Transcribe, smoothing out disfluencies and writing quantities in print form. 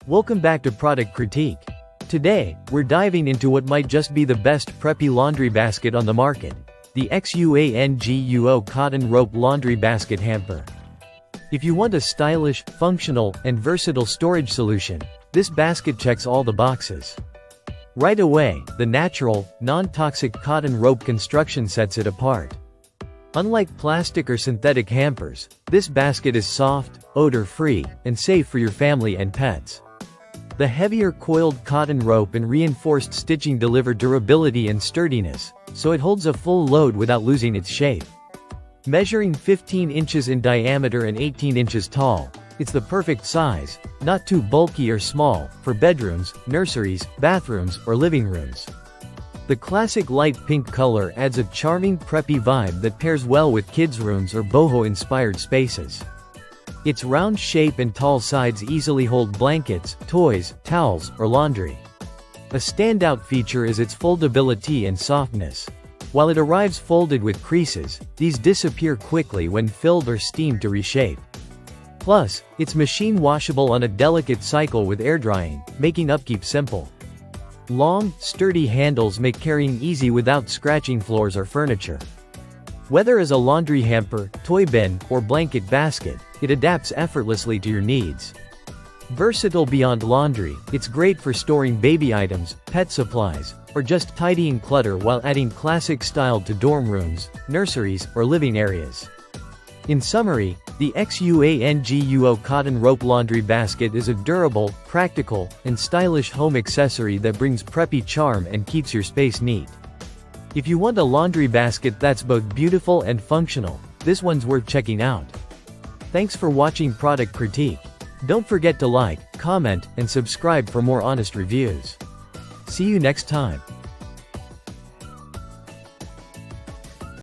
Welcome back to Product Critique. Today, we're diving into what might just be the best preppy laundry basket on the market, the XUANGUO Cotton Rope Laundry Basket Hamper. If you want a stylish, functional, and versatile storage solution, this basket checks all the boxes. Right away, the natural, non-toxic cotton rope construction sets it apart. Unlike plastic or synthetic hampers, this basket is soft, odor-free, and safe for your family and pets. The heavier coiled cotton rope and reinforced stitching deliver durability and sturdiness, so it holds a full load without losing its shape. Measuring 15 inches in diameter and 18 inches tall, it's the perfect size, not too bulky or small, for bedrooms, nurseries, bathrooms, or living rooms. The classic light pink color adds a charming preppy vibe that pairs well with kids' rooms or boho-inspired spaces. Its round shape and tall sides easily hold blankets, toys, towels, or laundry. A standout feature is its foldability and softness. While it arrives folded with creases, these disappear quickly when filled or steamed to reshape. Plus, it's machine washable on a delicate cycle with air drying, making upkeep simple. Long, sturdy handles make carrying easy without scratching floors or furniture. Whether as a laundry hamper, toy bin, or blanket basket, it adapts effortlessly to your needs. Versatile beyond laundry, it's great for storing baby items, pet supplies, or just tidying clutter while adding classic style to dorm rooms, nurseries, or living areas. In summary, the XUANGUO Cotton Rope Laundry Basket is a durable, practical, and stylish home accessory that brings preppy charm and keeps your space neat. If you want a laundry basket that's both beautiful and functional, this one's worth checking out. Thanks for watching Product Critique. Don't forget to like, comment, and subscribe for more honest reviews. See you next time.